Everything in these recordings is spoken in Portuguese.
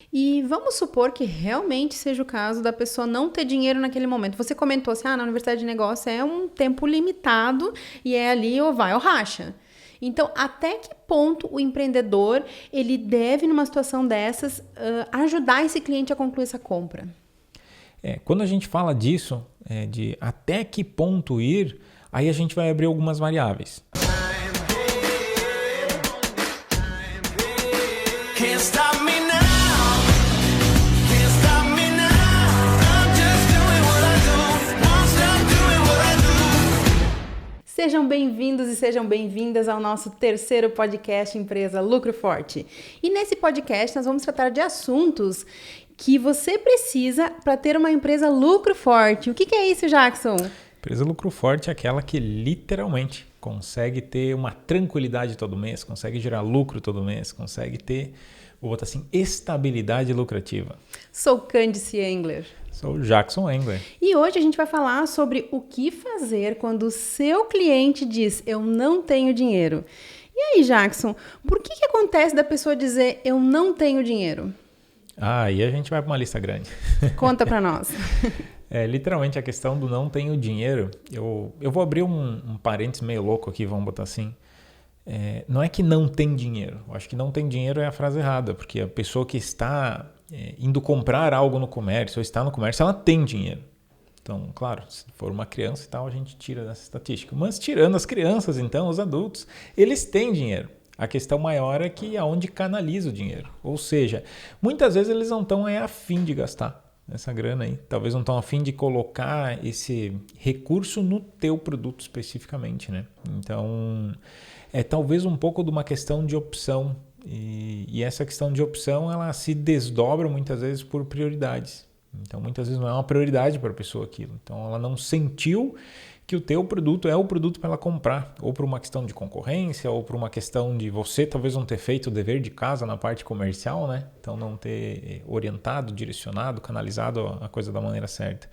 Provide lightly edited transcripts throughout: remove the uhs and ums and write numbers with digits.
E vamos supor que realmente seja o caso da pessoa não ter dinheiro naquele momento. Você comentou assim, na universidade de negócio é um tempo limitado e é ali ou vai ou racha. Então, até que ponto o empreendedor ele deve, numa situação dessas, ajudar esse cliente a concluir essa compra? Quando a gente fala disso, de até que ponto ir, aí a gente vai abrir algumas variáveis. Can't stop me now. Sejam bem-vindos e sejam bem-vindas ao nosso terceiro podcast Empresa Lucro Forte. E nesse podcast nós vamos tratar de assuntos que você precisa para ter uma empresa lucro forte. O que é isso, Jackson? Empresa lucro forte é aquela que literalmente consegue ter uma tranquilidade todo mês, consegue gerar lucro todo mês, consegue ter, vou botar assim, estabilidade lucrativa. Sou Candice Engler. Sou o Jackson Engler. E hoje a gente vai falar sobre o que fazer quando o seu cliente diz eu não tenho dinheiro. E aí, Jackson, por que acontece da pessoa dizer eu não tenho dinheiro? E a gente vai para uma lista grande. Conta para nós. Literalmente a questão do não tenho dinheiro, eu vou abrir um parênteses meio louco aqui, vamos botar assim. Não é que não tem dinheiro, eu acho que não tem dinheiro é a frase errada, porque a pessoa que está indo comprar algo no comércio ou está no comércio, ela tem dinheiro. Então, claro, se for uma criança e tal, a gente tira dessa estatística. Mas tirando as crianças, então, os adultos, eles têm dinheiro. A questão maior é que aonde canaliza o dinheiro. Ou seja, muitas vezes eles não estão a fim de gastar essa grana aí. Talvez não estão a fim de colocar esse recurso no teu produto especificamente, né? Então, é talvez um pouco de uma questão de opção. E essa questão de opção, ela se desdobra muitas vezes por prioridades. Então, muitas vezes não é uma prioridade para a pessoa aquilo. Então, ela não sentiu que o teu produto é o produto para ela comprar, ou por uma questão de concorrência, ou por uma questão de você talvez não ter feito o dever de casa na parte comercial, né? Então, não ter orientado, direcionado, canalizado a coisa da maneira certa.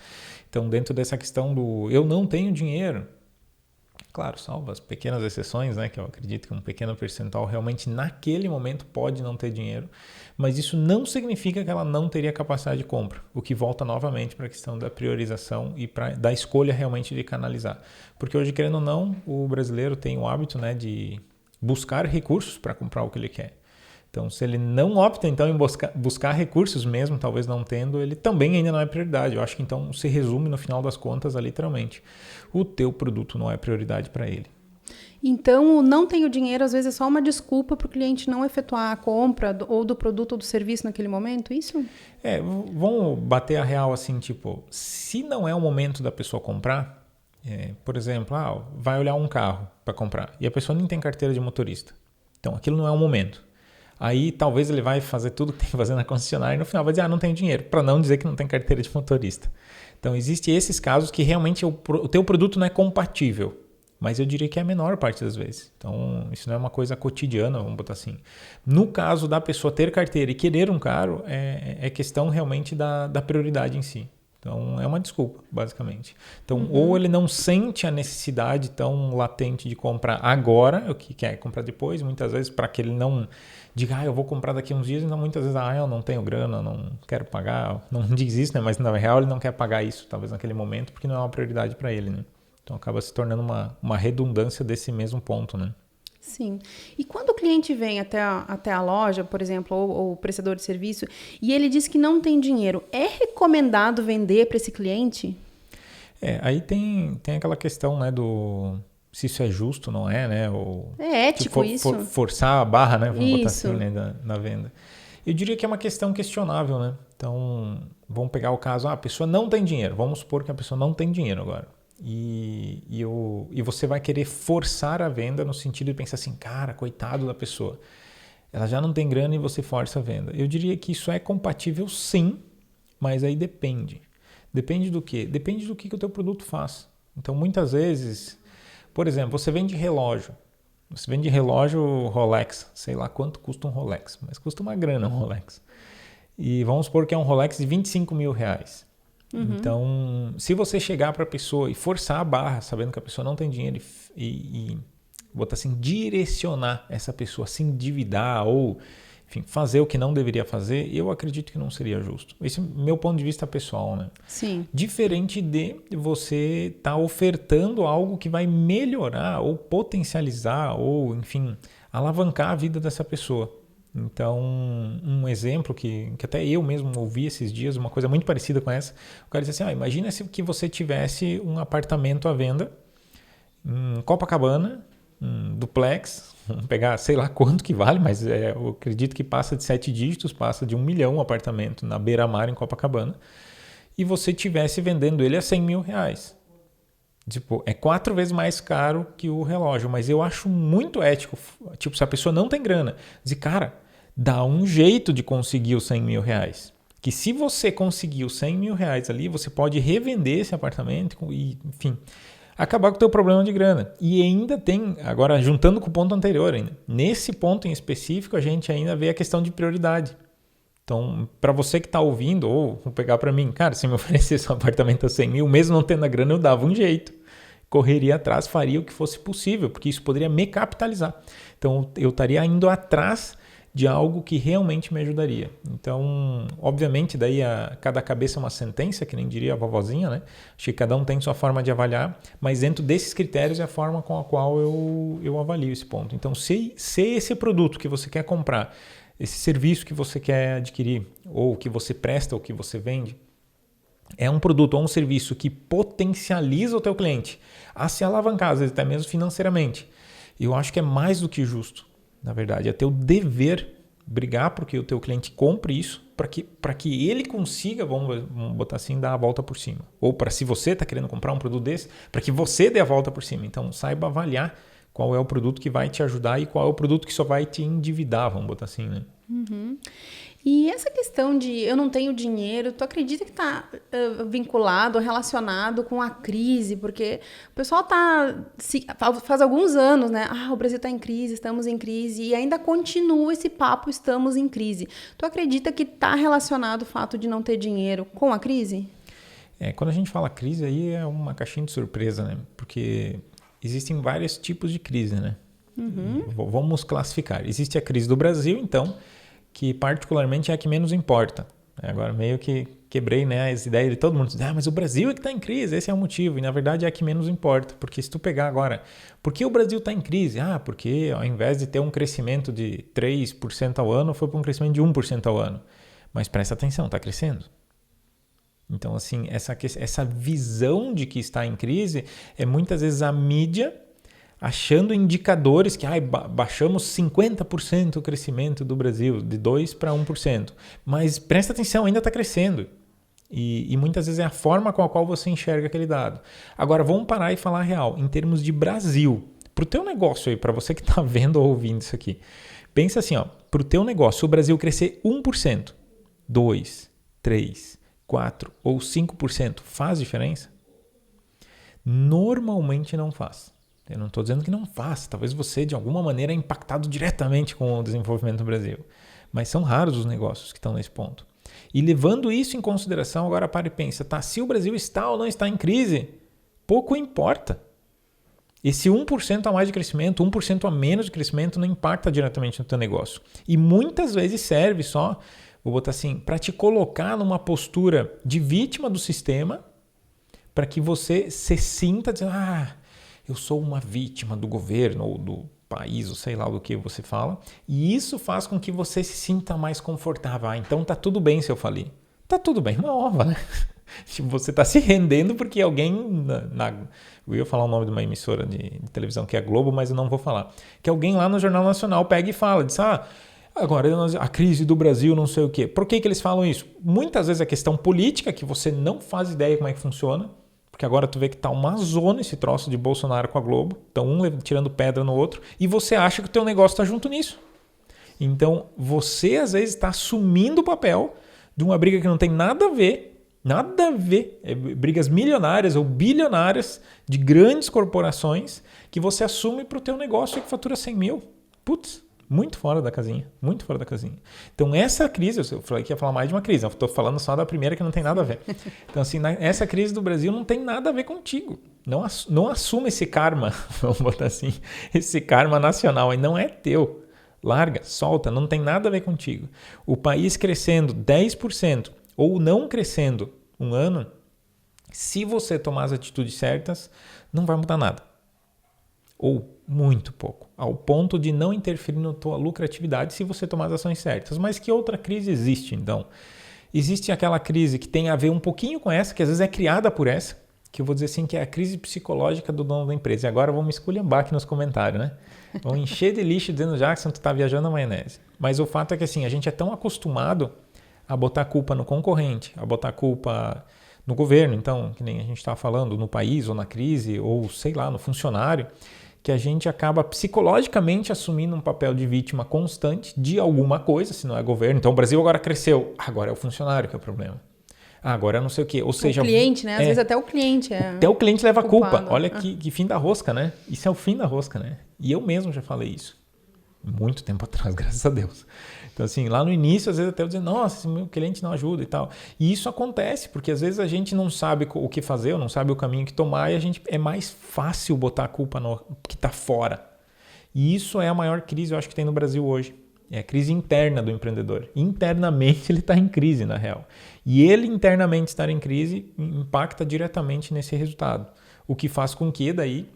Então, dentro dessa questão do eu não tenho dinheiro, claro, salvo as pequenas exceções, né, que eu acredito que um pequeno percentual realmente naquele momento pode não ter dinheiro, mas isso não significa que ela não teria capacidade de compra, o que volta novamente para a questão da priorização e da escolha realmente de canalizar. Porque hoje, querendo ou não, o brasileiro tem o hábito, né, de buscar recursos para comprar o que ele quer. Então, se ele não opta então em buscar recursos mesmo, talvez não tendo, ele também ainda não é prioridade. Eu acho que então se resume no final das contas, literalmente, o teu produto não é prioridade para ele. Então, o não tenho dinheiro às vezes é só uma desculpa para o cliente não efetuar a compra ou do produto ou do serviço naquele momento, isso? Vamos bater a real assim, tipo, se não é o momento da pessoa comprar, por exemplo, vai olhar um carro para comprar e a pessoa nem tem carteira de motorista. Então, aquilo não é o momento. Aí talvez ele vai fazer tudo que tem que fazer na concessionária e no final vai dizer, não tenho dinheiro, para não dizer que não tem carteira de motorista. Então, existem esses casos que realmente o teu produto não é compatível, mas eu diria que é a menor parte das vezes. Então, isso não é uma coisa cotidiana, vamos botar assim. No caso da pessoa ter carteira e querer um carro, é questão realmente da prioridade em si. Então, é uma desculpa, basicamente. Então, ou ele não sente a necessidade tão latente de comprar agora, o que quer comprar depois, muitas vezes para que ele não diga, eu vou comprar daqui uns dias, então muitas vezes, eu não tenho grana, não quero pagar, não diz isso, né? Mas na real ele não quer pagar isso, talvez naquele momento, porque não é uma prioridade para ele, né? Então acaba se tornando uma redundância desse mesmo ponto, né? Sim. E quando o cliente vem até a loja, por exemplo, ou o prestador de serviço, e ele diz que não tem dinheiro, é recomendado vender para esse cliente? Aí tem aquela questão, né, do se isso é justo, não é, né? Ou, é ético isso? Forçar a barra, né? Vamos botar assim, né, na venda. Eu diria que é uma questão questionável, né? Então, vamos pegar o caso, a pessoa não tem dinheiro. Vamos supor que a pessoa não tem dinheiro agora. E você vai querer forçar a venda no sentido de pensar assim, cara, coitado da pessoa. Ela já não tem grana e você força a venda. Eu diria que isso é compatível sim, mas aí depende. Depende do quê? Depende do que o teu produto faz. Então, muitas vezes, por exemplo, você vende relógio. Você vende relógio Rolex, sei lá quanto custa um Rolex, mas custa uma grana um Rolex. E vamos supor que é um Rolex de 25 mil reais. Então, se você chegar para a pessoa e forçar a barra, sabendo que a pessoa não tem dinheiro e botar assim, direcionar essa pessoa a se endividar ou enfim, fazer o que não deveria fazer, eu acredito que não seria justo. Esse é o meu ponto de vista pessoal, né? Sim. Diferente de você estar ofertando algo que vai melhorar ou potencializar ou, enfim, alavancar a vida dessa pessoa. Então, um exemplo que até eu mesmo ouvi esses dias, uma coisa muito parecida com essa, o cara disse assim, imagina se que você tivesse um apartamento à venda em Copacabana, um duplex, vamos pegar sei lá quanto que vale, mas eu acredito que passa de 7 dígitos, passa de 1 milhão o apartamento na beira-mar em Copacabana, e você estivesse vendendo ele a 100 mil reais. Tipo, é 4 vezes mais caro que o relógio, mas eu acho muito ético, tipo, se a pessoa não tem grana, dizer, cara, dá um jeito de conseguir os 100 mil reais. Que se você conseguir os 100 mil reais ali, você pode revender esse apartamento e, enfim, acabar com o teu problema de grana. E ainda tem, agora juntando com o ponto anterior ainda, nesse ponto em específico a gente ainda vê a questão de prioridade. Então, para você que está ouvindo, ou vou pegar para mim, cara, se me oferecesse um apartamento a 100 mil, mesmo não tendo a grana, eu dava um jeito. Correria atrás, faria o que fosse possível, porque isso poderia me capitalizar. Então, eu estaria indo atrás de algo que realmente me ajudaria. Então, obviamente, daí cada cabeça é uma sentença, que nem diria a vovozinha, né? Acho que cada um tem sua forma de avaliar, mas dentro desses critérios é a forma com a qual eu avalio esse ponto. Então, se esse produto que você quer comprar, esse serviço que você quer adquirir, ou que você presta, ou que você vende, é um produto ou um serviço que potencializa o teu cliente a se alavancar, às vezes até mesmo financeiramente, eu acho que é mais do que justo. Na verdade, é teu dever brigar porque o teu cliente compre isso, para que ele consiga, vamos botar assim, dar a volta por cima. Ou para se você está querendo comprar um produto desse, para que você dê a volta por cima. Então, saiba avaliar qual é o produto que vai te ajudar e qual é o produto que só vai te endividar, vamos botar assim, né? Uhum. E essa questão de eu não tenho dinheiro, tu acredita que está vinculado, relacionado com a crise? Porque o pessoal faz alguns anos, né? O Brasil está em crise, estamos em crise, e ainda continua esse papo, estamos em crise. Tu acredita que está relacionado o fato de não ter dinheiro com a crise? Quando a gente fala crise, aí é uma caixinha de surpresa, né? Porque existem vários tipos de crise, né? Uhum. Vamos classificar. Existe a crise do Brasil, então, que particularmente é a que menos importa. Agora meio que quebrei, né, as ideias de todo mundo. Mas o Brasil é que está em crise, esse é o motivo. E na verdade é a que menos importa. Porque se tu pegar agora, por que o Brasil está em crise? Porque ao invés de ter um crescimento de 3% ao ano, foi para um crescimento de 1% ao ano. Mas presta atenção, está crescendo. Então, assim, essa visão de que está em crise é muitas vezes a mídia achando indicadores que baixamos 50% o crescimento do Brasil, de 2% para 1%. Mas presta atenção, ainda está crescendo. E muitas vezes é a forma com a qual você enxerga aquele dado. Agora, vamos parar e falar real. Em termos de Brasil, para o teu negócio aí, para você que está vendo ou ouvindo isso aqui, pensa assim, para o teu negócio, se o Brasil crescer 1%, 2%, 3%, 4% ou 5%, faz diferença? Normalmente não faz. Eu não estou dizendo que não faça. Talvez você, de alguma maneira, é impactado diretamente com o desenvolvimento do Brasil. Mas são raros os negócios que estão nesse ponto. E levando isso em consideração, agora para e pensa, se o Brasil está ou não está em crise, pouco importa. Esse 1% a mais de crescimento, 1% a menos de crescimento não impacta diretamente no teu negócio. E muitas vezes serve só, vou botar assim, para te colocar numa postura de vítima do sistema, para que você se sinta dizendo, eu sou uma vítima do governo ou do país, ou sei lá do que você fala, e isso faz com que você se sinta mais confortável. Então tá tudo bem se eu falei. Tá tudo bem, uma ova, né? Você tá se rendendo porque alguém, eu ia falar o nome de uma emissora de televisão que é a Globo, mas eu não vou falar, que alguém lá no Jornal Nacional pega e fala, diz, agora a crise do Brasil, não sei o quê. Por que eles falam isso? Muitas vezes é questão política, que você não faz ideia como é que funciona, porque agora tu vê que tá uma zona esse troço de Bolsonaro com a Globo, então um tirando pedra no outro, e você acha que o teu negócio tá junto nisso. Então, você às vezes está assumindo o papel de uma briga que não tem nada a ver, brigas milionárias ou bilionárias de grandes corporações que você assume para o teu negócio que fatura 100 mil. Putz, muito fora da casinha, muito fora da casinha. Então essa crise, eu falei que ia falar mais de uma crise, eu estou falando só da primeira que não tem nada a ver. Então assim, essa crise do Brasil não tem nada a ver contigo. Não assuma esse karma, vamos botar assim, esse karma nacional, e não é teu. Larga, solta, não tem nada a ver contigo. O país crescendo 10% ou não crescendo um ano, se você tomar as atitudes certas, não vai mudar nada. Ou muito pouco, ao ponto de não interferir na tua lucratividade se você tomar as ações certas. Mas que outra crise existe, então? Existe aquela crise que tem a ver um pouquinho com essa, que às vezes é criada por essa, que eu vou dizer assim, que é a crise psicológica do dono da empresa. E agora vão me esculhambar aqui nos comentários, né? Vão encher de lixo dizendo, Jackson, tu tá viajando na maionese. Mas o fato é que assim, a gente é tão acostumado a botar a culpa no concorrente, a botar a culpa no governo, então, que nem a gente estava falando, no país, ou na crise, ou sei lá, no funcionário, que a gente acaba psicologicamente assumindo um papel de vítima constante de alguma coisa, se não é governo. Então o Brasil agora cresceu, agora é o funcionário que é o problema. Agora não sei o quê. Ou seja, o cliente, né? Às vezes até o cliente até o cliente leva a culpa. Olha Ah. que fim da rosca, né? Isso é o fim da rosca, né? E eu mesmo já falei isso. Muito tempo atrás, graças a Deus. Então, assim, lá no início, às vezes até eu dizia, nossa, esse meu cliente não ajuda e tal. E isso acontece, porque às vezes a gente não sabe o que fazer, ou não sabe o caminho que tomar, e a gente é mais fácil botar a culpa no que está fora. E isso é a maior crise, eu acho, que tem no Brasil hoje. É a crise interna do empreendedor. Internamente ele está em crise, na real. E ele internamente estar em crise impacta diretamente nesse resultado. O que faz com que daí,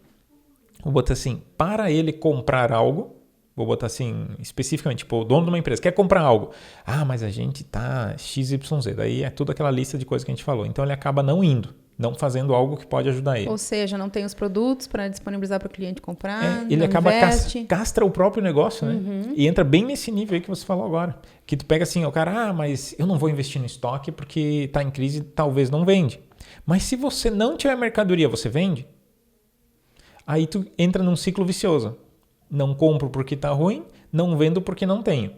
vou botar assim, para ele comprar algo, vou botar assim, especificamente, tipo, o dono de uma empresa quer comprar algo. Ah, mas a gente tá XYZ. Daí é tudo aquela lista de coisas que a gente falou. Então ele acaba não indo, não fazendo algo que pode ajudar ele. Ou seja, não tem os produtos para disponibilizar para o cliente comprar. Ele acaba investe. castra o próprio negócio, né? E entra bem nesse nível aí que você falou agora. Que tu pega assim, o cara, mas eu não vou investir no estoque porque tá em crise, talvez não vende. Mas se você não tiver mercadoria, você vende? Aí tu entra num ciclo vicioso. Não compro porque está ruim, não vendo porque não tenho.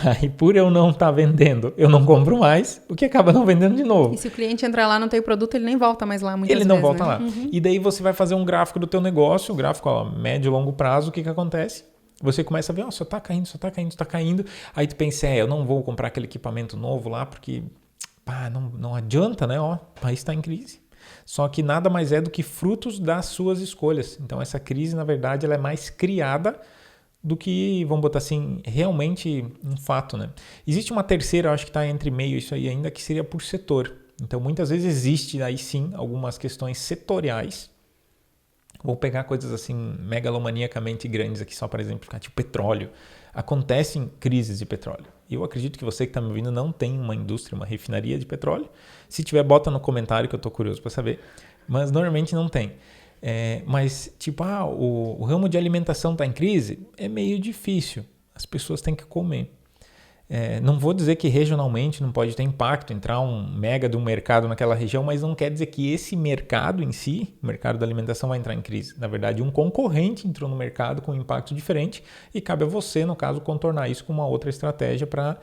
Aí por eu não estar vendendo, eu não compro mais, o que acaba não vendendo de novo. E se o cliente entrar lá e não tem o produto, ele nem volta mais lá muitas Ele vezes. não volta né? lá. E daí você vai fazer um gráfico do teu negócio, gráfico a médio e longo prazo, o que acontece? Você começa a ver, só está caindo, só está caindo, só está caindo. Aí tu pensa, eu não vou comprar aquele equipamento novo lá, porque não adianta, né? O país está em crise. Só que nada mais é do que frutos das suas escolhas. Então essa crise, na verdade, ela é mais criada do que, vamos botar assim, realmente um fato, né? Existe uma terceira, eu acho que está entre meio isso aí ainda, que seria por setor. Então muitas vezes existe aí sim algumas questões setoriais. Vou pegar coisas assim megalomaniacamente grandes aqui só para exemplificar, tipo petróleo. Acontecem crises de petróleo. Eu acredito que você que está me ouvindo não tem uma indústria, uma refinaria de petróleo. Se tiver, bota no comentário que eu estou curioso para saber. Mas normalmente não tem. Mas tipo, o ramo de alimentação está em crise? É meio difícil. As pessoas têm que comer. Não vou dizer que regionalmente não pode ter impacto, entrar um mega de um mercado naquela região, mas não quer dizer que esse mercado em si, o mercado da alimentação, vai entrar em crise. Na verdade, um concorrente entrou no mercado com um impacto diferente e cabe a você, no caso, contornar isso com uma outra estratégia para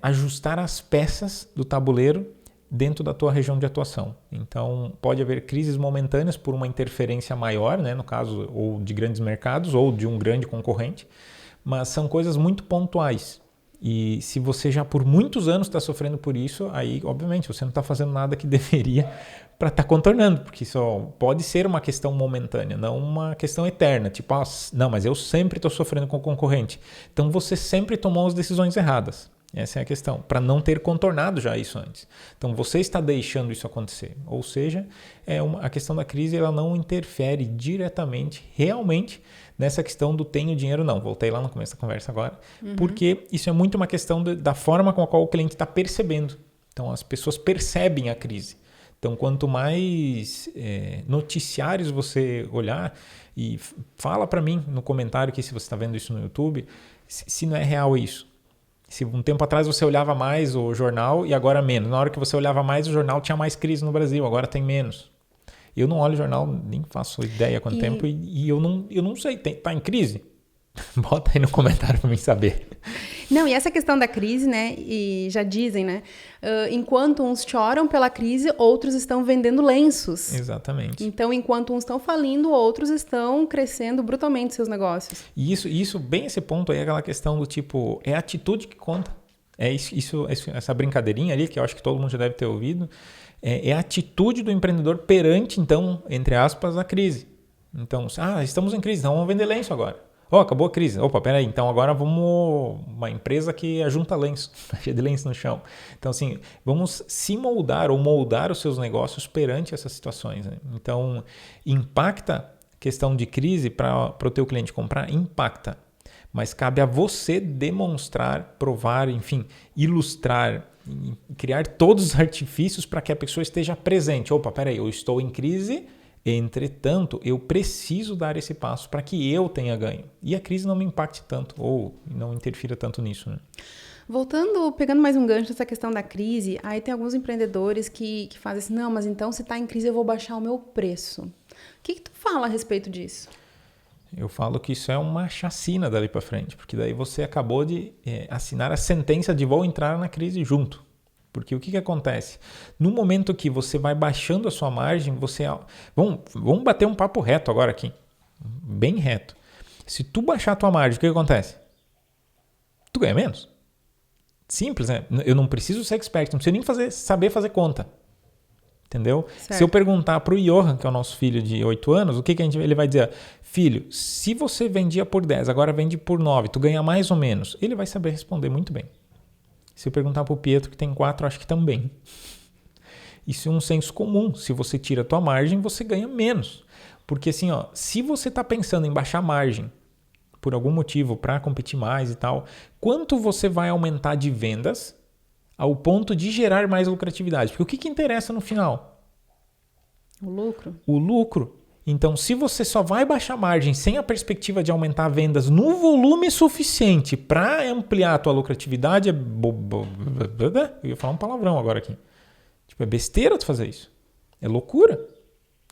ajustar as peças do tabuleiro dentro da tua região de atuação. Então, pode haver crises momentâneas por uma interferência maior, né, no caso, ou de grandes mercados ou de um grande concorrente, mas são coisas muito pontuais. E se você já por muitos anos está sofrendo por isso, aí obviamente você não está fazendo nada que deveria para estar contornando, porque só pode ser uma questão momentânea, não uma questão eterna. Tipo, não, mas eu sempre estou sofrendo com o concorrente. Então você sempre tomou as decisões erradas. Essa é a questão, para não ter contornado já isso antes. Então você está deixando isso acontecer. Ou seja, a questão da crise ela não interfere diretamente, realmente, nessa questão do tenho dinheiro não. Voltei lá no começo da conversa agora. Porque isso é muito uma questão da forma com a qual o cliente está percebendo. Então as pessoas percebem a crise. Então quanto mais noticiários você olhar e fala para mim no comentário que se você está vendo isso no YouTube, se não é real isso. Se um tempo atrás você olhava mais o jornal e agora menos. Na hora que você olhava mais o jornal tinha mais crise no Brasil, agora tem menos. Eu não olho o jornal, nem faço ideia há quanto tempo e eu não sei, tá em crise? Bota aí no comentário para mim saber. Não, e essa questão da crise, né, e já dizem, né, enquanto uns choram pela crise, outros estão vendendo lenços. Exatamente. Então, enquanto uns estão falindo, outros estão crescendo brutalmente seus negócios. E isso bem esse ponto aí, aquela questão do tipo, é a atitude que conta. Essa brincadeirinha ali, que eu acho que todo mundo já deve ter ouvido, é a atitude do empreendedor perante, então, entre aspas, a crise. Então, estamos em crise, então vamos vender lenço agora. Acabou a crise. Opa, peraí, então agora vamos... Uma empresa que ajunta lenço, tá cheia de lenço no chão. Então, assim, vamos se moldar ou moldar os seus negócios perante essas situações, né? Então, impacta questão de crise para o teu cliente comprar? Impacta. Mas cabe a você demonstrar, provar, enfim, ilustrar, criar todos os artifícios para que a pessoa esteja presente. Opa, peraí, eu estou em crise, entretanto, eu preciso dar esse passo para que eu tenha ganho. E a crise não me impacte tanto, ou não interfira tanto nisso, né? Voltando, pegando mais um gancho nessa questão da crise, aí tem alguns empreendedores que fazem assim, não, mas então se está em crise eu vou baixar o meu preço. O que tu fala a respeito disso? Eu falo que isso é uma chacina dali para frente, porque daí você acabou de assinar a sentença de vou entrar na crise junto. Porque o que acontece? No momento que você vai baixando a sua margem, você... Vamos bater um papo reto agora aqui, bem reto. Se tu baixar a tua margem, o que acontece? Tu ganha menos. Simples, né? Eu não preciso ser expert, não preciso nem saber fazer conta. Entendeu? Certo. Se eu perguntar para o Johan, que é o nosso filho de 8 anos, o que ele vai dizer? Filho, se você vendia por 10, agora vende por 9, tu ganha mais ou menos? Ele vai saber responder muito bem. Se eu perguntar para o Pietro, que tem 4, acho que também. Isso é um senso comum. Se você tira a tua margem, você ganha menos. Porque assim, se você está pensando em baixar margem por algum motivo para competir mais e tal, quanto você vai aumentar de vendas ao ponto de gerar mais lucratividade? Porque o que interessa no final? O lucro. O lucro. Então, se você só vai baixar margem sem a perspectiva de aumentar vendas no volume suficiente para ampliar a tua lucratividade, eu ia falar um palavrão agora aqui. É besteira tu fazer isso. É loucura.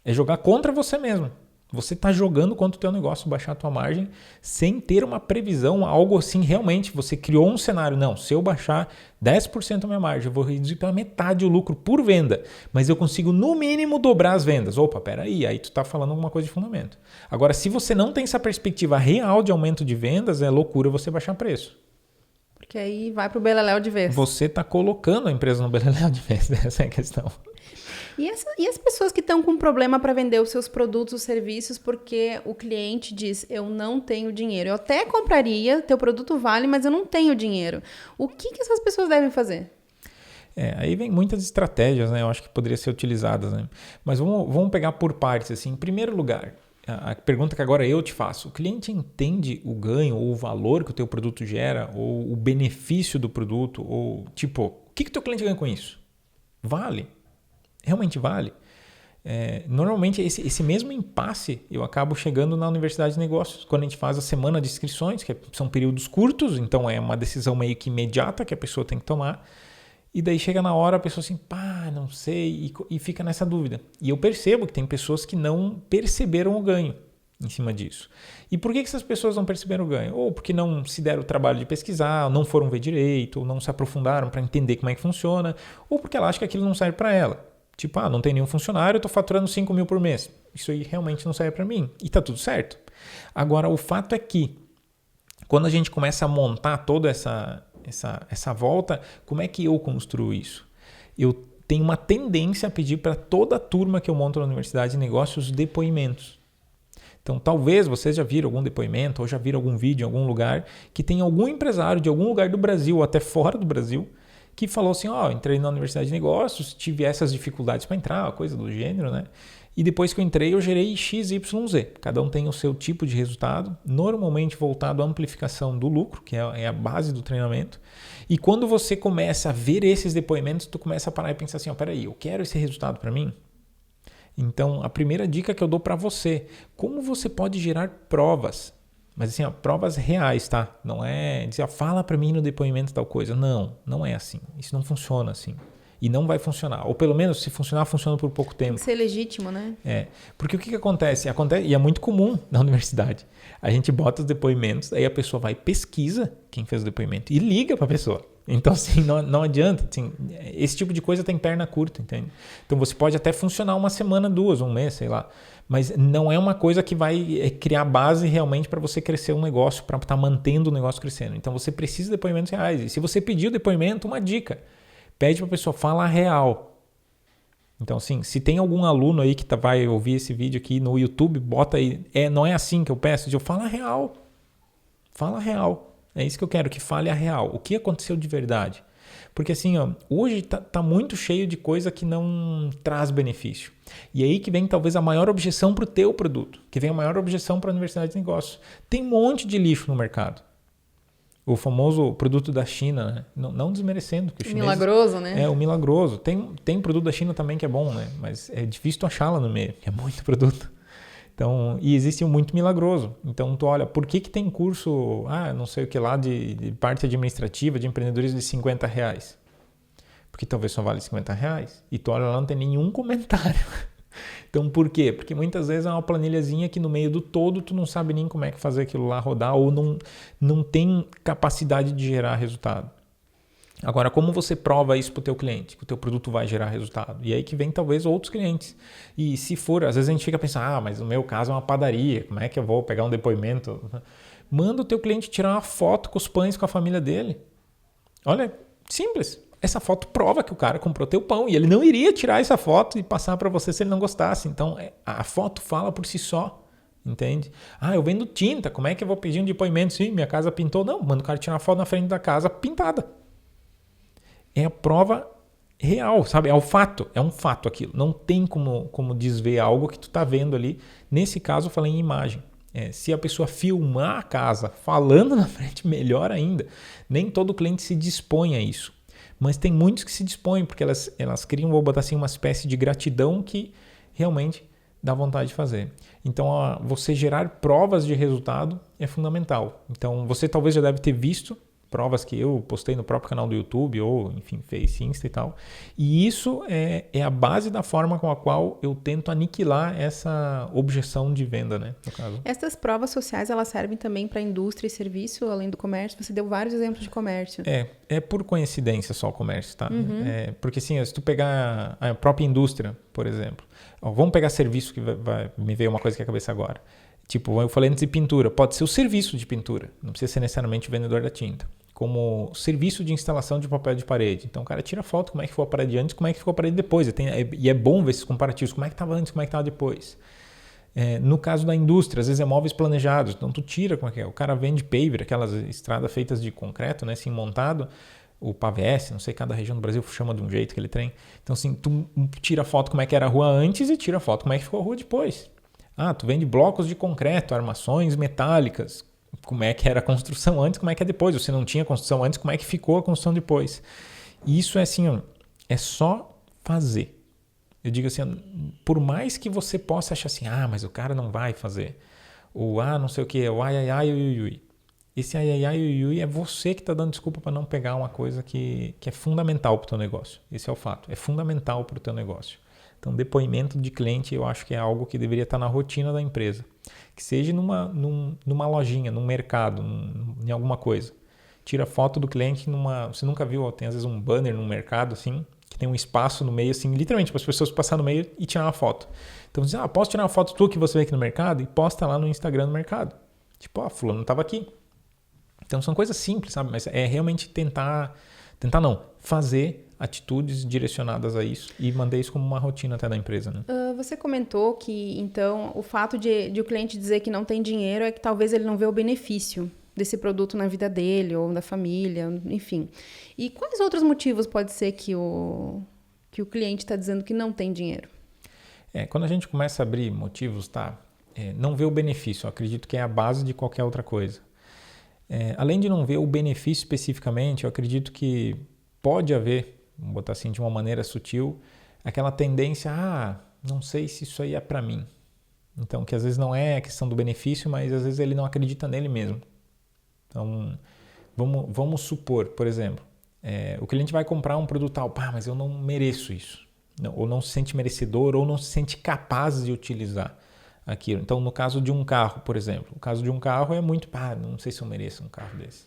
É jogar contra você mesmo. Você está jogando contra o teu negócio, baixar a tua margem sem ter uma previsão, algo assim realmente. Você criou um cenário. Não, se eu baixar 10% a minha margem, eu vou reduzir pela metade o lucro por venda. Mas eu consigo no mínimo dobrar as vendas. Opa, peraí, aí tu está falando alguma coisa de fundamento. Agora, se você não tem essa perspectiva real de aumento de vendas, é loucura você baixar preço. Porque aí vai para o beleléu de vez. Você está colocando a empresa no beleléu de vez, essa é a questão. E as pessoas que estão com problema para vender os seus produtos ou serviços porque o cliente diz, eu não tenho dinheiro. Eu até compraria, teu produto vale, mas eu não tenho dinheiro. O que essas pessoas devem fazer? Aí vem muitas estratégias, né? Eu acho que poderiam ser utilizadas, né? Mas vamos pegar por partes, assim. Em primeiro lugar, a pergunta que agora eu te faço. O cliente entende o ganho ou o valor que o teu produto gera ou o benefício do produto? Ou tipo, o que o teu cliente ganha com isso? Vale? Realmente vale? Normalmente esse mesmo impasse eu acabo chegando na Universidade de Negócios quando a gente faz a semana de inscrições, que são períodos curtos, então é uma decisão meio que imediata que a pessoa tem que tomar, e daí chega na hora a pessoa assim, não sei, e fica nessa dúvida. E eu percebo que tem pessoas que não perceberam o ganho em cima disso. E por que essas pessoas não perceberam o ganho? Ou porque não se deram o trabalho de pesquisar, não foram ver direito, ou não se aprofundaram para entender como é que funciona, ou porque ela acha que aquilo não serve para ela. Tipo, não tem nenhum funcionário, eu estou faturando 5 mil por mês. Isso aí realmente não serve para mim. E está tudo certo. Agora, o fato é que, quando a gente começa a montar toda essa volta, como é que eu construo isso? Eu tenho uma tendência a pedir para toda a turma que eu monto na Universidade de Negócios depoimentos. Então, talvez vocês já viram algum depoimento ou já viram algum vídeo em algum lugar que tem algum empresário de algum lugar do Brasil ou até fora do Brasil que falou assim, entrei na Universidade de Negócios, tive essas dificuldades para entrar, uma coisa do gênero, né? E depois que eu entrei, eu gerei XYZ. Cada um tem o seu tipo de resultado, normalmente voltado à amplificação do lucro, que é a base do treinamento. E quando você começa a ver esses depoimentos, tu começa a parar e pensar assim, peraí, eu quero esse resultado para mim? Então, a primeira dica que eu dou para você, como você pode gerar provas? Mas assim, provas reais, tá? Não é dizer, fala para mim no depoimento tal coisa. Não é assim. Isso não funciona assim. E não vai funcionar. Ou pelo menos, se funcionar, funciona por pouco tempo. Tem que ser legítimo, né? Porque o que acontece? E é muito comum na universidade. A gente bota os depoimentos, aí a pessoa vai pesquisa quem fez o depoimento e liga para a pessoa. Então, assim, não adianta. Assim, esse tipo de coisa tem perna curta, entende? Então, você pode até funcionar uma semana, 2, um mês, sei lá. Mas não é uma coisa que vai criar base realmente para você crescer um negócio, para estar mantendo o negócio crescendo. Então, você precisa de depoimentos reais. E se você pedir o depoimento, uma dica. Pede para a pessoa, fala real. Então, assim, se tem algum aluno aí que vai ouvir esse vídeo aqui no YouTube, bota aí. Não é assim que eu peço, eu falo real. Fala a real. É isso que eu quero, que fale a real. O que aconteceu de verdade? Porque assim, ó, hoje tá muito cheio de coisa que não traz benefício. E aí que vem talvez a maior objeção para o teu produto, que vem a maior objeção para a universidade de negócios. Tem um monte de lixo no mercado. O famoso produto da China, né? Não desmerecendo. Que o chinês, milagroso, né? É, o milagroso. Tem produto da China também que é bom, né? Mas é difícil tu achar lá no meio, que é muito produto. Então, e existe um muito milagroso. Então, tu olha, por que tem curso, não sei o que lá, de parte administrativa, de empreendedorismo de R$50? Porque talvez só vale R$50. E tu olha lá, não tem nenhum comentário. Então, por quê? Porque muitas vezes é uma planilhazinha que no meio do todo tu não sabe nem como é que fazer aquilo lá rodar ou não tem capacidade de gerar resultado. Agora, como você prova isso para o teu cliente? Que o teu produto vai gerar resultado? E aí que vem talvez outros clientes. E se for, às vezes a gente fica pensando, mas no meu caso é uma padaria, como é que eu vou pegar um depoimento? Manda o teu cliente tirar uma foto com os pães com a família dele. Olha, simples. Essa foto prova que o cara comprou teu pão e ele não iria tirar essa foto e passar para você se ele não gostasse. Então, a foto fala por si só. Entende? Eu vendo tinta, como é que eu vou pedir um depoimento? Sim, minha casa pintou. Não, manda o cara tirar uma foto na frente da casa pintada. É a prova real, sabe? É um fato aquilo. Não tem como desver algo que tu tá vendo ali. Nesse caso, eu falei em imagem. Se a pessoa filmar a casa falando na frente, melhor ainda. Nem todo cliente se dispõe a isso. Mas tem muitos que se dispõem, porque elas criam, vou botar assim, uma espécie de gratidão que realmente dá vontade de fazer. Então, você gerar provas de resultado é fundamental. Então, você talvez já deve ter visto provas que eu postei no próprio canal do YouTube ou, enfim, Face, Insta e tal. E isso é a base da forma com a qual eu tento aniquilar essa objeção de venda, né, no caso. Essas provas sociais, elas servem também para indústria e serviço, além do comércio? Você deu vários exemplos de comércio. É por coincidência só o comércio, tá? Porque assim, se tu pegar a própria indústria, por exemplo, vamos pegar serviço, que me veio uma coisa aqui à cabeça agora. Tipo, eu falei antes de pintura, pode ser o serviço de pintura, não precisa ser necessariamente o vendedor da tinta. Como serviço de instalação de papel de parede. Então o cara tira foto, como é que ficou a parede antes, como é que ficou a parede depois. E é bom ver esses comparativos, como é que estava antes, como é que estava depois. No caso da indústria, às vezes é móveis planejados, então tu tira como é que é. O cara vende paver, aquelas estradas feitas de concreto, né, assim, montado, o pavés, não sei, cada região do Brasil chama de um jeito aquele trem. Então assim, tu tira foto como é que era a rua antes e tira foto como é que ficou a rua depois. Tu vende blocos de concreto, armações metálicas, como é que era a construção antes, como é que é depois. Você não tinha construção antes, como é que ficou a construção depois. E isso é assim, é só fazer. Eu digo assim, por mais que você possa achar assim, mas o cara não vai fazer. Ou não sei o que, o ai, ui, ui. Esse ai, ui, ui é você que está dando desculpa para não pegar uma coisa que é fundamental para o teu negócio. Esse é o fato, é fundamental para o teu negócio. Então, depoimento de cliente eu acho que é algo que deveria estar na rotina da empresa. Que seja numa lojinha, num mercado, em alguma coisa. Tira foto do cliente Você nunca viu, tem às vezes um banner num mercado, assim, que tem um espaço no meio, assim, literalmente, para as pessoas passarem no meio e tirar uma foto. Então, você diz, posso tirar uma foto tua que você vê aqui no mercado? E posta lá no Instagram do mercado. Tipo, fulano estava aqui. Então, são coisas simples, sabe? Mas é realmente fazer atitudes direcionadas a isso e mandei isso como uma rotina até da empresa, né? Você comentou que, então, o fato de o cliente dizer que não tem dinheiro é que talvez ele não vê o benefício desse produto na vida dele ou da família, enfim. E quais outros motivos pode ser que o cliente está dizendo que não tem dinheiro? Quando a gente começa a abrir motivos, não vê o benefício, eu acredito que é a base de qualquer outra coisa. Além de não ver o benefício especificamente, eu acredito que pode haver, vamos botar assim de uma maneira sutil, aquela tendência, não sei se isso aí é para mim. Então, que às vezes não é a questão do benefício, mas às vezes ele não acredita nele mesmo. Então, vamos supor, por exemplo, o cliente vai comprar um produto tal, mas eu não mereço isso. Ou não se sente merecedor, ou não se sente capaz de utilizar aquilo. Então, no caso de um carro, por exemplo, o caso de um carro é muito, não sei se eu mereço um carro desse.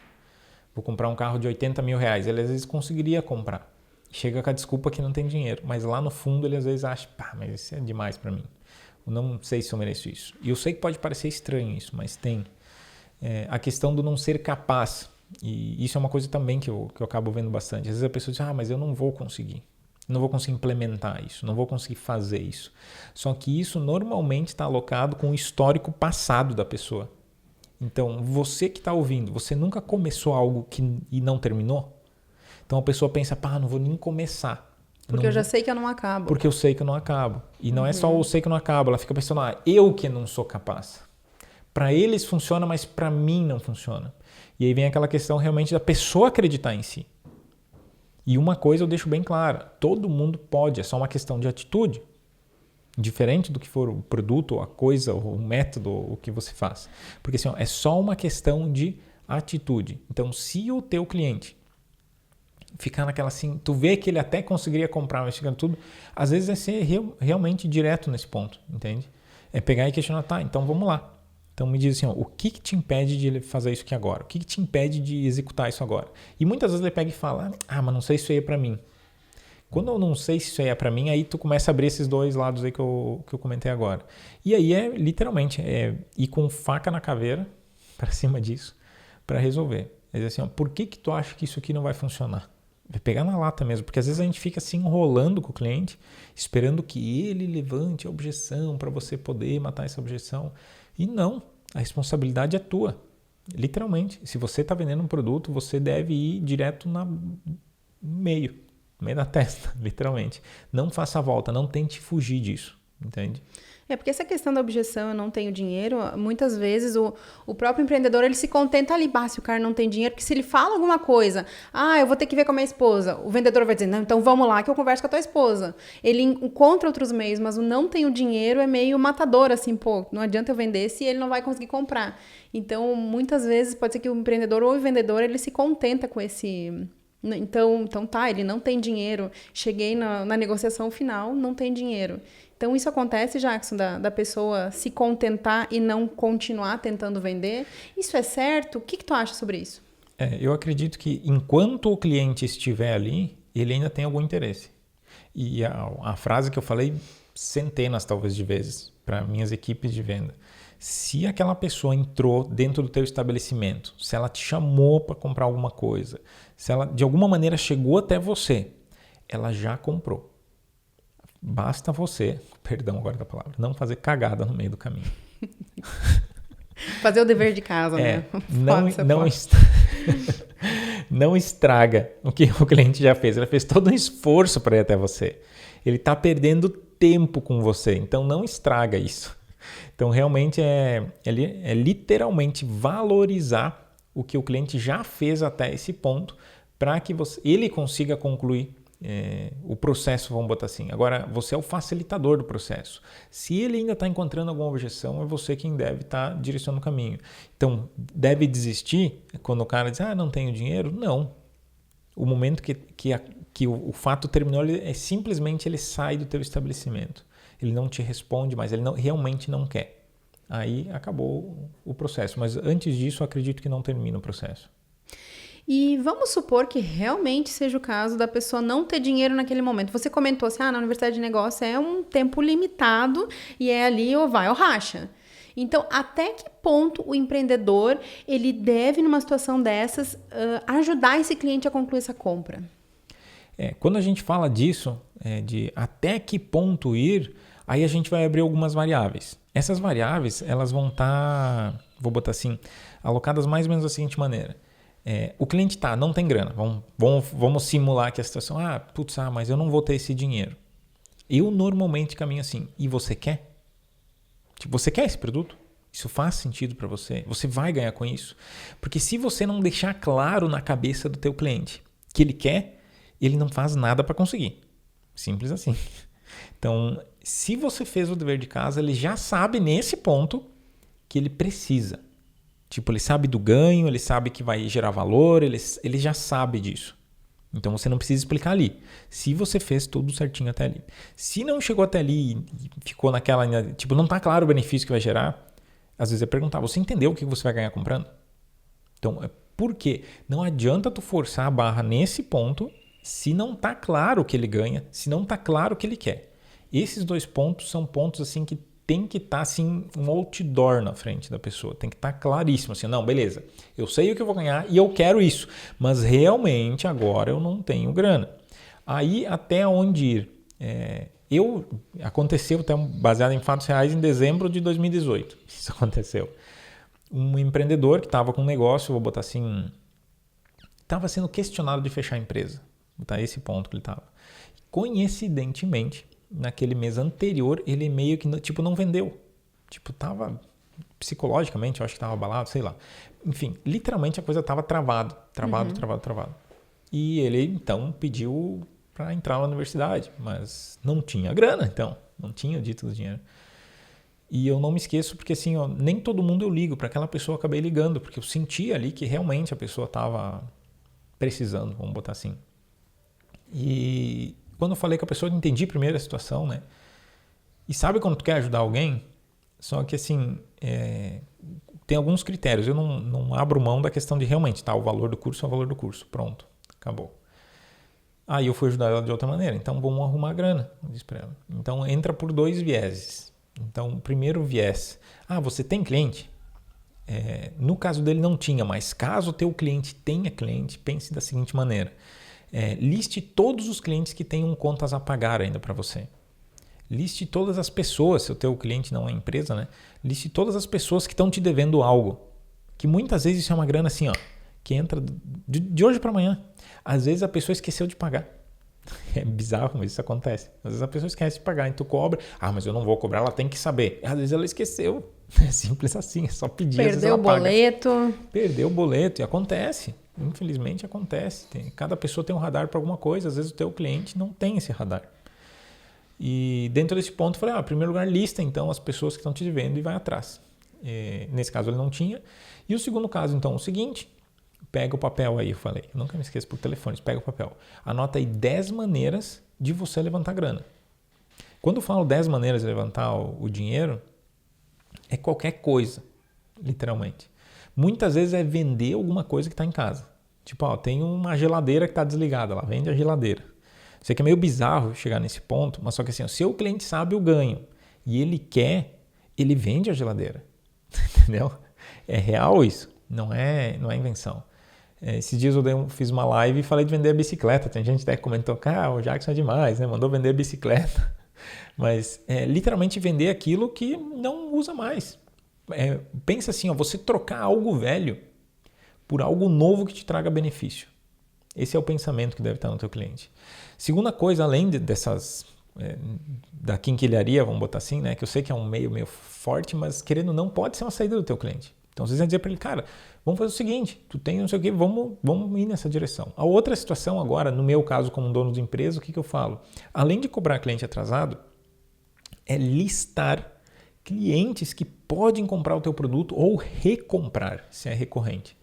Vou comprar um carro de 80 mil reais. Ele às vezes conseguiria comprar. Chega com a desculpa que não tem dinheiro. Mas lá no fundo ele às vezes acha, mas isso é demais para mim. Eu não sei se eu mereço isso. E eu sei que pode parecer estranho isso, mas tem. A questão do não ser capaz. E isso é uma coisa também que eu acabo vendo bastante. Às vezes a pessoa diz, mas eu não vou conseguir. Não vou conseguir implementar isso. Não vou conseguir fazer isso. Só que isso normalmente está alocado com o histórico passado da pessoa. Então, você que está ouvindo, você nunca começou algo e não terminou? Então a pessoa pensa, pá, não vou nem começar. Porque eu já sei que eu não acabo. Porque eu sei que eu não acabo. E não é só eu sei que eu não acabo, ela fica pensando, eu que não sou capaz. Para eles funciona, mas para mim não funciona. E aí vem aquela questão realmente da pessoa acreditar em si. E uma coisa eu deixo bem clara, todo mundo pode, é só uma questão de atitude. Diferente do que for o produto, ou a coisa, ou o método, ou o que você faz. Porque assim, é só uma questão de atitude. Então, se o teu cliente ficar naquela assim, tu vê que ele até conseguiria comprar, mas ficando tudo, às vezes é ser realmente direto nesse ponto, entende? É pegar e questionar, tá, então vamos lá. Então me diz assim, o que te impede de ele fazer isso aqui agora? O que te impede de executar isso agora? E muitas vezes ele pega e fala, mas não sei se isso aí é pra mim. Quando eu não sei se isso aí é pra mim, aí tu começa a abrir esses dois lados aí que eu comentei agora. E aí é literalmente ir com faca na caveira pra cima disso, pra resolver. É dizer assim, por que tu acha que isso aqui não vai funcionar? Vai pegar na lata mesmo, porque às vezes a gente fica se enrolando com o cliente, esperando que ele levante a objeção para você poder matar essa objeção. E não, a responsabilidade é tua, literalmente. Se você está vendendo um produto, você deve ir direto no meio da testa, literalmente. Não faça a volta, não tente fugir disso, entende? Porque essa questão da objeção, eu não tenho dinheiro, muitas vezes o próprio empreendedor, ele se contenta ali, se o cara não tem dinheiro, porque se ele fala alguma coisa, eu vou ter que ver com a minha esposa, o vendedor vai dizer, não, então vamos lá que eu converso com a tua esposa. Ele encontra outros meios, mas o não tenho dinheiro é meio matador, assim, não adianta eu vender se ele não vai conseguir comprar. Então, muitas vezes, pode ser que o empreendedor ou o vendedor, ele se contenta com esse... Então tá, ele não tem dinheiro, cheguei na negociação final, não tem dinheiro. Então isso acontece, Jackson, da pessoa se contentar e não continuar tentando vender. Isso é certo? O que tu acha sobre isso? Eu acredito que enquanto o cliente estiver ali, ele ainda tem algum interesse. E a frase que eu falei centenas talvez de vezes para minhas equipes de venda. Se aquela pessoa entrou dentro do teu estabelecimento, se ela te chamou para comprar alguma coisa, se ela de alguma maneira chegou até você, ela já comprou. Basta você, perdão agora da palavra, não fazer cagada no meio do caminho. Fazer o dever de casa, né? Não estraga o que o cliente já fez. Ele fez todo um esforço para ir até você. Ele está perdendo tempo com você, então não estraga isso. Então, realmente é literalmente valorizar o que o cliente já fez até esse ponto para que ele consiga concluir o processo, vamos botar assim. Agora, você é o facilitador do processo. Se ele ainda está encontrando alguma objeção, é você quem deve estar direcionando o caminho. Então, deve desistir quando o cara diz, não tenho dinheiro? Não. O momento que o fato terminou, simplesmente ele sai do teu estabelecimento. Ele não te responde mais, ele realmente não quer. Aí acabou o processo. Mas antes disso, eu acredito que não termina o processo. E vamos supor que realmente seja o caso da pessoa não ter dinheiro naquele momento. Você comentou assim, na universidade de negócio é um tempo limitado e é ali ou vai ou racha. Então, até que ponto o empreendedor ele deve, numa situação dessas, ajudar esse cliente a concluir essa compra? Quando a gente fala disso, de até que ponto ir, aí a gente vai abrir algumas variáveis. Essas variáveis, elas vão estar, vou botar assim, alocadas mais ou menos da seguinte maneira. O cliente não tem grana. Vamos simular aqui a situação. Mas eu não vou ter esse dinheiro. Eu normalmente caminho assim. E você quer? Você quer esse produto? Isso faz sentido para você? Você vai ganhar com isso? Porque se você não deixar claro na cabeça do teu cliente que ele quer, ele não faz nada para conseguir. Simples assim. Então, se você fez o dever de casa, ele já sabe nesse ponto que ele precisa. Ele sabe do ganho, ele sabe que vai gerar valor, ele já sabe disso. Então, você não precisa explicar ali. Se você fez tudo certinho até ali. Se não chegou até ali e ficou naquela... não está claro o benefício que vai gerar, às vezes é perguntar, você entendeu o que você vai ganhar comprando? Então, por quê? Não adianta tu forçar a barra nesse ponto se não está claro o que ele ganha, se não está claro o que ele quer. Esses dois pontos são pontos assim que tem que estar assim, um outdoor na frente da pessoa. Tem que estar claríssimo. Assim, não, beleza, eu sei o que eu vou ganhar e eu quero isso. Mas realmente agora eu não tenho grana. Aí até onde ir? Aconteceu, baseado em fatos reais, em dezembro de 2018. Isso aconteceu. um empreendedor que estava com um negócio, vou botar assim, estava sendo questionado de fechar a empresa. Vou botar esse ponto que ele estava. Coincidentemente, naquele mês anterior, ele meio que tipo não vendeu. Tipo, tava psicologicamente, eu acho que estava abalado, sei lá. Enfim, literalmente a coisa estava travado. E ele, então, pediu para entrar na universidade, mas não tinha grana, então. Não tinha o dito do dinheiro. E eu não me esqueço, porque assim, ó, nem todo mundo eu ligo. Para aquela pessoa eu acabei ligando, porque eu senti ali que realmente a pessoa estava precisando, vamos botar assim. E quando eu falei com a pessoa, eu entendi primeiro a situação, né? E sabe quando tu quer ajudar alguém? Só que assim, tem alguns critérios. Eu não abro mão da questão de realmente, tá, o valor do curso é o valor do curso. Pronto, acabou. Aí eu fui ajudar ela de outra maneira. Então vamos arrumar a grana, disse para ela. Então entra por 2 vieses. Então, o primeiro viés. Você tem cliente? No caso dele não tinha, mas caso o teu cliente tenha cliente, pense da seguinte maneira. Liste todos os clientes que tenham contas a pagar ainda para você. Liste todas as pessoas, se o teu cliente não é empresa, né? Liste todas as pessoas que estão te devendo algo. Que muitas vezes isso é uma grana assim, ó, que entra de hoje para amanhã. Às vezes a pessoa esqueceu de pagar. É bizarro, mas isso acontece. Às vezes a pessoa esquece de pagar, então tu cobra. Mas eu não vou cobrar, ela tem que saber. Às vezes ela esqueceu. É simples assim, é só pedir. Perdeu o boleto. Perdeu o boleto e acontece. Infelizmente acontece. Cada pessoa tem um radar para alguma coisa. Às vezes o teu cliente não tem esse radar. E dentro desse ponto eu falei, em primeiro lugar, lista então as pessoas que estão te devendo e vai atrás. Nesse caso ele não tinha. E o segundo caso, então, é o seguinte. Pega o papel aí, eu falei. Eu nunca me esqueço por telefone. Pega o papel. Anota aí 10 maneiras de você levantar grana. Quando eu falo 10 maneiras de levantar o dinheiro, é qualquer coisa, literalmente. Muitas vezes é vender alguma coisa que está em casa. Tipo, tem uma geladeira que está desligada. Lá vende a geladeira. Sei que é meio bizarro chegar nesse ponto, mas só que assim, o seu cliente sabe o ganho e ele quer, ele vende a geladeira. Entendeu? É real isso. Não é invenção. Esses dias eu fiz uma live e falei de vender a bicicleta. Tem gente até que comentou, o Jackson é demais, né? Mandou vender a bicicleta. Mas literalmente vender aquilo que não usa mais. Pensa assim, você trocar algo velho por algo novo que te traga benefício. Esse é o pensamento que deve estar no teu cliente. Segunda coisa, além dessas da quinquilharia, vamos botar assim, né? Que eu sei que é um meio forte, mas querendo ou não, pode ser uma saída do teu cliente. Então, vocês vão dizer para ele, cara, vamos fazer o seguinte, tu tem não sei o quê, vamos ir nessa direção. A outra situação agora, no meu caso como dono de empresa, o que eu falo? Além de cobrar cliente atrasado, é listar clientes que podem comprar o teu produto ou recomprar, se é recorrente.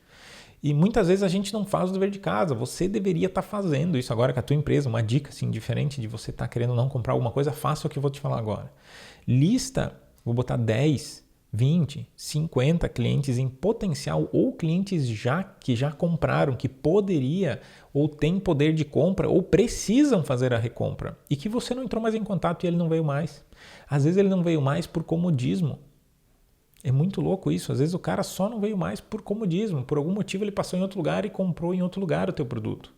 E muitas vezes a gente não faz o dever de casa. Você deveria estar fazendo isso agora com a tua empresa. Uma dica assim, diferente de você estar querendo não comprar alguma coisa, faça o que eu vou te falar agora. Lista, vou botar 10, 20, 50 clientes em potencial ou clientes que já compraram, que poderia ou tem poder de compra ou precisam fazer a recompra e que você não entrou mais em contato e ele não veio mais. Às vezes ele não veio mais por comodismo. É muito louco isso. Às vezes o cara só não veio mais por comodismo. Por algum motivo ele passou em outro lugar e comprou em outro lugar o teu produto.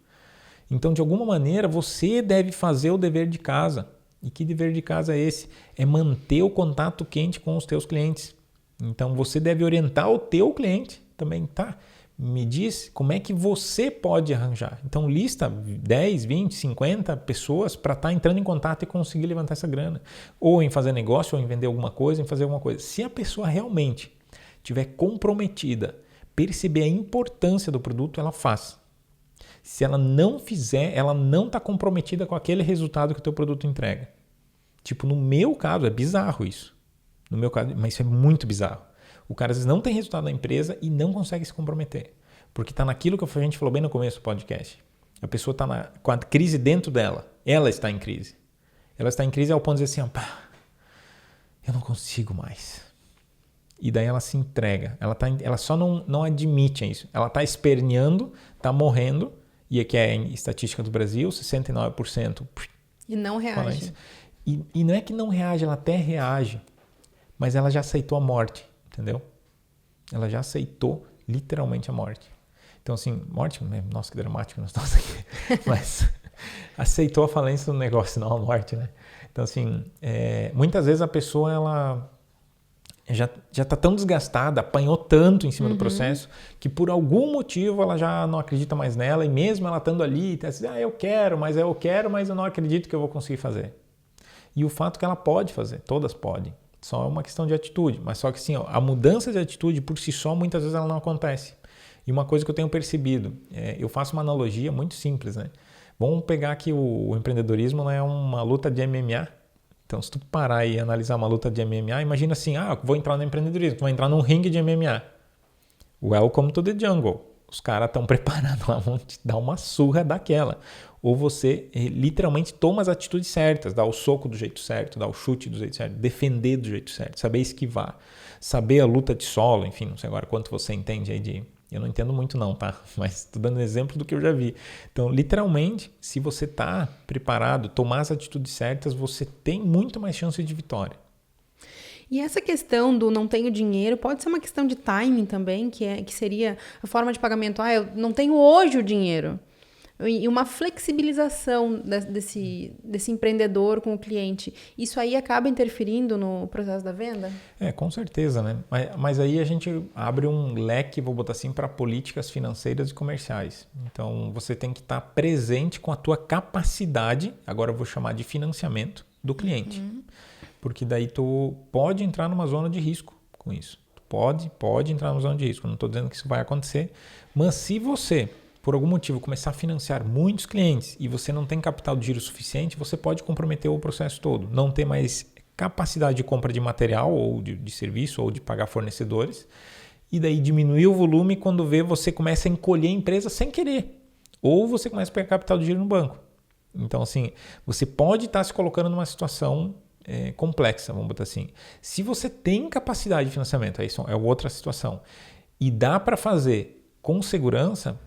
Então, de alguma maneira, você deve fazer o dever de casa. E que dever de casa é esse? É manter o contato quente com os teus clientes. Então, você deve orientar o teu cliente também, tá? Me diz como é que você pode arranjar. Então, lista 10, 20, 50 pessoas para estar entrando em contato e conseguir levantar essa grana. Ou em fazer negócio, ou em vender alguma coisa, em fazer alguma coisa. Se a pessoa realmente estiver comprometida, perceber a importância do produto, ela faz. Se ela não fizer, ela não está comprometida com aquele resultado que o teu produto entrega. Tipo, no meu caso, é bizarro isso. No meu caso, mas isso é muito bizarro. O cara às vezes não tem resultado na empresa e não consegue se comprometer. Porque está naquilo que a gente falou bem no começo do podcast. A pessoa está com a crise dentro dela. Ela está em crise. Ela está em crise ao ponto de dizer assim, eu não consigo mais. E daí ela se entrega. Ela só não admite isso. Ela está esperneando, está morrendo, e aqui é a estatística do Brasil, 69%. E não reage. E não é que não reage, ela até reage. Mas ela já aceitou a morte. Entendeu? Ela já aceitou literalmente a morte. Então, assim, morte, nossa, que dramático nós estamos aqui. Mas aceitou a falência do negócio, não a morte, né? Então, assim, muitas vezes a pessoa, já está tão desgastada, apanhou tanto em cima do processo, que por algum motivo ela já não acredita mais nela, e mesmo ela estando ali, tá assim, eu quero, mas eu não acredito que eu vou conseguir fazer. E o fato que ela pode fazer, todas podem, só é uma questão de atitude, mas só que assim, a mudança de atitude por si só, muitas vezes ela não acontece. E uma coisa que eu tenho percebido, eu faço uma analogia muito simples, né? Vamos pegar que o empreendedorismo não é uma luta de MMA. Então, se tu parar e analisar uma luta de MMA, imagina assim, vou entrar no empreendedorismo, vou entrar num ringue de MMA. Welcome to the jungle. Os caras estão preparados lá, vão te dar uma surra daquela. Ou você literalmente toma as atitudes certas, dá o soco do jeito certo, dá o chute do jeito certo, defender do jeito certo, saber esquivar, saber a luta de solo, enfim, não sei agora quanto você entende aí de... Eu não entendo muito não, tá? Mas estou dando exemplo do que eu já vi. Então, literalmente, se você está preparado, tomar as atitudes certas, você tem muito mais chance de vitória. E essa questão do não tenho dinheiro pode ser uma questão de timing também, que seria a forma de pagamento. Eu não tenho hoje o dinheiro. E uma flexibilização desse empreendedor com o cliente. Isso aí acaba interferindo no processo da venda? Com certeza, né? Mas aí a gente abre um leque, vou botar assim, para políticas financeiras e comerciais. Então, você tem que estar presente com a tua capacidade, agora eu vou chamar de financiamento, do cliente. Porque daí tu pode entrar numa zona de risco com isso. Tu pode entrar numa zona de risco. Não estou dizendo que isso vai acontecer, mas se você... por algum motivo, começar a financiar muitos clientes e você não tem capital de giro suficiente, você pode comprometer o processo todo. Não ter mais capacidade de compra de material ou de serviço ou de pagar fornecedores. E daí diminuir o volume, quando vê, você começa a encolher a empresa sem querer. Ou você começa a pegar capital de giro no banco. Então, assim, você pode estar se colocando numa situação complexa, vamos botar assim. Se você tem capacidade de financiamento, aí é outra situação. E dá para fazer com segurança...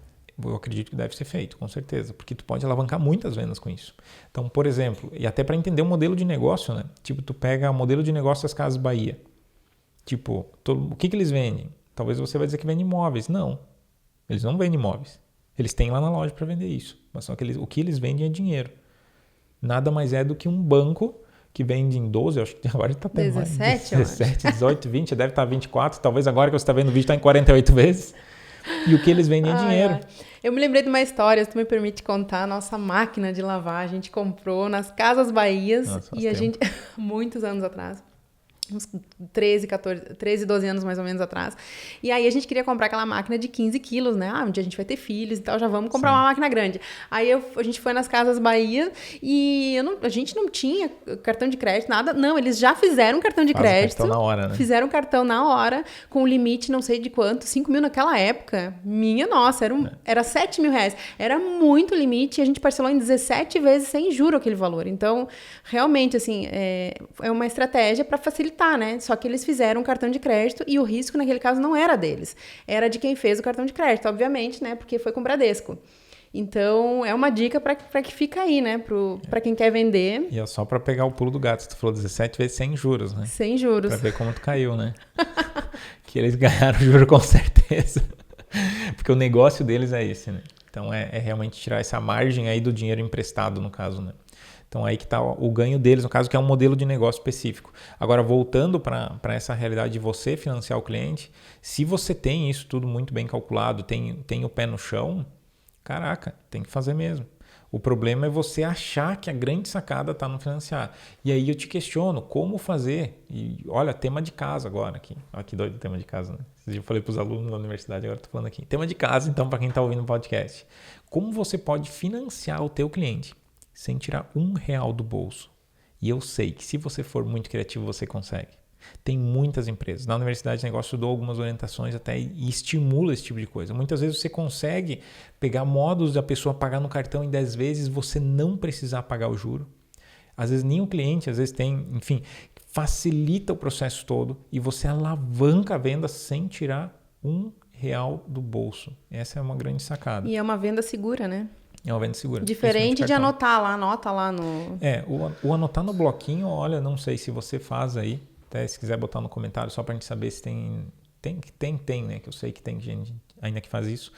eu acredito que deve ser feito, com certeza, porque tu pode alavancar muitas vendas com isso. Então, por exemplo, e até para entender o modelo de negócio, né? Tipo, tu pega o modelo de negócio das Casas Bahia. Tipo, o que eles vendem? Talvez você vai dizer que vende imóveis. Não, eles não vendem imóveis. Eles têm lá na loja para vender isso. Mas só que o que eles vendem é dinheiro. Nada mais é do que um banco que vende em 12, acho que agora está até 17, mais. 17, 18, 20, deve estar 24, talvez agora que você está vendo o vídeo está em 48 vezes. E o que eles vendem é dinheiro. Eu me lembrei de uma história, se tu me permite contar, a nossa máquina de lavar, a gente comprou nas Casas Bahias, e a gente, muitos anos atrás, uns 13, 12 anos mais ou menos atrás. E aí a gente queria comprar aquela máquina de 15 quilos, né? Um dia a gente vai ter filhos e tal, já vamos comprar uma máquina grande. Aí a gente foi nas Casas Bahia e a gente não tinha cartão de crédito, nada. Não, eles já fizeram cartão de crédito. Cartão na hora, né? Fizeram cartão na hora, com o limite não sei de quanto, 5 mil naquela época. Minha nossa, era 7 mil reais. Era muito limite e a gente parcelou em 17 vezes sem juro aquele valor. Então, realmente, assim, é uma estratégia para facilitar, né? Só que eles fizeram um cartão de crédito e o risco naquele caso não era deles, era de quem fez o cartão de crédito, obviamente, né? Porque foi com o Bradesco. Então, é uma dica para que fica aí, né? Para quem quer vender. E é só para pegar o pulo do gato. Tu falou 17 vezes sem juros, né? Sem juros. Para ver como tu caiu, né? Que eles ganharam juro com certeza. Porque o negócio deles é esse, né? Então, é realmente tirar essa margem aí do dinheiro emprestado, no caso, né? Então, aí que está o ganho deles, no caso, que é um modelo de negócio específico. Agora, voltando para essa realidade de você financiar o cliente, se você tem isso tudo muito bem calculado, tem o pé no chão, caraca, tem que fazer mesmo. O problema é você achar que a grande sacada está no financiar. E aí eu te questiono, como fazer? E olha, tema de casa agora aqui. Olha que doido o tema de casa, né? Esse dia eu falei para os alunos da universidade, agora estou falando aqui. Tema de casa, então, para quem está ouvindo o podcast. Como você pode financiar o teu cliente sem tirar R$1 do bolso? E eu sei que se você for muito criativo, você consegue. Tem muitas empresas. Na Universidade de Negócios eu dou algumas orientações até e estimula esse tipo de coisa. Muitas vezes você consegue pegar modos da pessoa pagar no cartão em 10 vezes, você não precisar pagar o juro. Às vezes nem o cliente, às vezes tem, enfim, facilita o processo todo e você alavanca a venda sem tirar R$1 do bolso. Essa é uma grande sacada. E é uma venda segura, né? É uma venda segura. Diferente de anotar lá, anota lá no... O anotar no bloquinho, olha, não sei se você faz aí, até se quiser botar no comentário só para a gente saber se tem, né? Que eu sei que tem gente ainda que faz isso,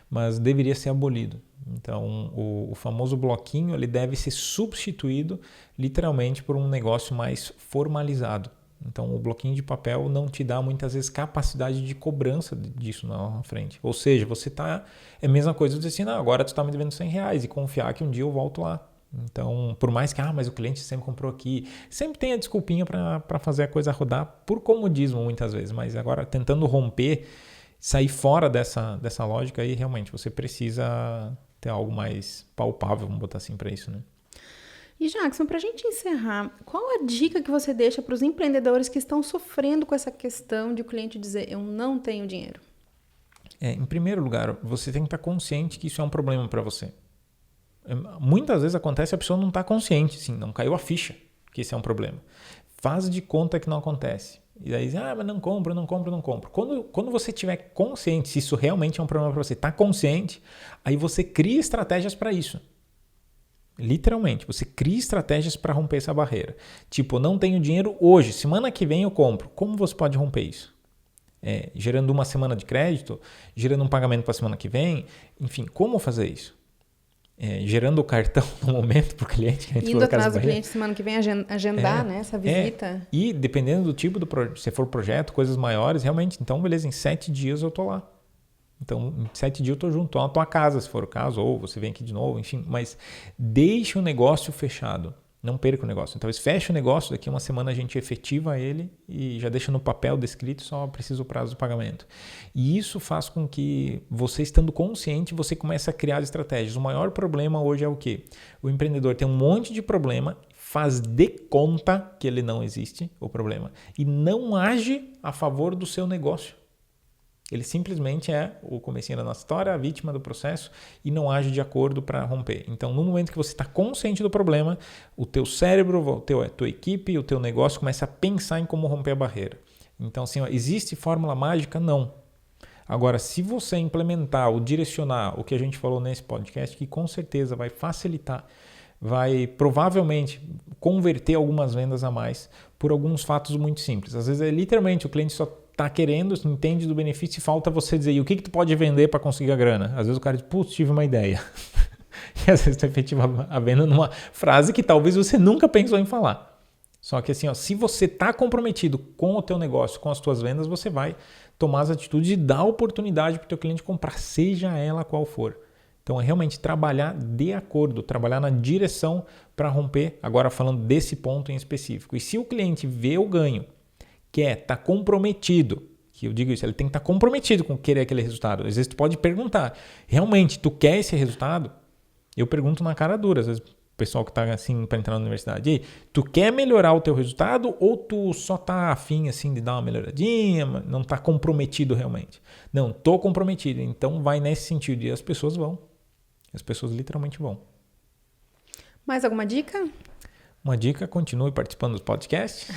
mas deveria ser abolido. Então, o famoso bloquinho, ele deve ser substituído literalmente por um negócio mais formalizado. Então, o bloquinho de papel não te dá, muitas vezes, capacidade de cobrança disso na frente. Ou seja, você tá... É a mesma coisa de dizer assim, não, agora tu está me devendo R$100 e confiar que um dia eu volto lá. Então, por mais que, mas o cliente sempre comprou aqui, sempre tem a desculpinha para fazer a coisa rodar por comodismo, muitas vezes. Mas agora, tentando romper, sair fora dessa lógica, aí realmente você precisa ter algo mais palpável, vamos botar assim, para isso, né? E Jackson, para a gente encerrar, qual a dica que você deixa para os empreendedores que estão sofrendo com essa questão de o cliente dizer, eu não tenho dinheiro? Em primeiro lugar, você tem que estar consciente que isso é um problema para você. Muitas vezes acontece e a pessoa não está consciente, sim, não caiu a ficha que esse é um problema. Faz de conta que não acontece. E aí diz, mas não compro. Quando você estiver consciente, se isso realmente é um problema para você, está consciente, aí você cria estratégias para isso. Literalmente, você cria estratégias para romper essa barreira. Tipo, não tenho dinheiro hoje, semana que vem eu compro. Como você pode romper isso? Gerando uma semana de crédito, gerando um pagamento para a semana que vem, enfim, como fazer isso? Gerando o cartão no momento para o cliente. Indo atrás do cliente semana que vem, agendar né, essa visita. E dependendo do tipo do projeto, se for projeto, coisas maiores, realmente, então beleza, em 7 dias eu tô lá. Então, em 7 dias eu tô junto, tô na tua casa, se for o caso, ou você vem aqui de novo, enfim. Mas deixe o negócio fechado, não perca o negócio. Então, fecha o negócio, daqui a uma semana a gente efetiva ele e já deixa no papel descrito, só precisa o prazo do pagamento. E isso faz com que você, estando consciente, você comece a criar estratégias. O maior problema hoje é o quê? O empreendedor tem um monte de problema, faz de conta que ele não existe, o problema, e não age a favor do seu negócio. Ele simplesmente é o comecinho da nossa história, a vítima do processo e não age de acordo para romper. Então, no momento que você está consciente do problema, o teu cérebro, a tua equipe, o teu negócio começa a pensar em como romper a barreira. Então, assim, existe fórmula mágica? Não. Agora, se você implementar ou direcionar o que a gente falou nesse podcast, que com certeza vai facilitar, vai provavelmente converter algumas vendas a mais por alguns fatos muito simples. Às vezes, literalmente, o cliente só está querendo, entende do benefício e falta você dizer, e o que tu pode vender para conseguir a grana? Às vezes o cara diz, putz, tive uma ideia. E às vezes tu efetiva a venda numa frase que talvez você nunca pensou em falar. Só que assim, se você está comprometido com o teu negócio, com as tuas vendas, você vai tomar as atitudes e dar oportunidade para o teu cliente comprar, seja ela qual for. Então é realmente trabalhar de acordo, trabalhar na direção para romper, agora falando desse ponto em específico. E se o cliente vê o ganho, tá comprometido, que eu digo isso, ele tem que estar comprometido com querer aquele resultado. Às vezes tu pode perguntar, realmente tu quer esse resultado? Eu pergunto na cara dura, às vezes o pessoal que está assim para entrar na universidade, e aí, tu quer melhorar o teu resultado ou tu só tá afim assim de dar uma melhoradinha, não está comprometido realmente? Não, tô comprometido, então vai nesse sentido e as pessoas vão, as pessoas literalmente vão. Mais alguma dica? Uma dica, continue participando dos podcasts.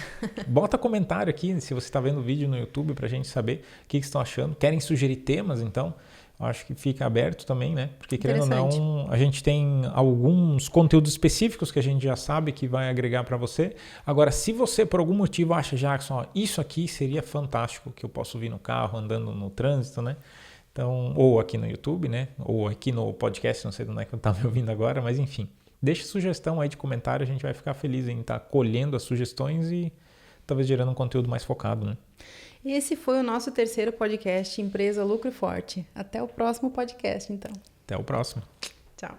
Bota comentário aqui se você está vendo o vídeo no YouTube para a gente saber o que estão achando. Querem sugerir temas, então? Acho que fica aberto também, né? Porque querendo ou não, a gente tem alguns conteúdos específicos que a gente já sabe que vai agregar para você. Agora, se você por algum motivo acha, Jackson, isso aqui seria fantástico, que eu posso vir no carro, andando no trânsito, né? Então, ou aqui no YouTube, né? Ou aqui no podcast, não sei de onde é que eu estava me ouvindo agora, mas enfim. Deixe sugestão aí de comentário, a gente vai ficar feliz em estar colhendo as sugestões e talvez gerando um conteúdo mais focado, né? Esse foi o nosso terceiro podcast, Empresa Lucro e Forte. Até o próximo podcast, então. Até o próximo. Tchau.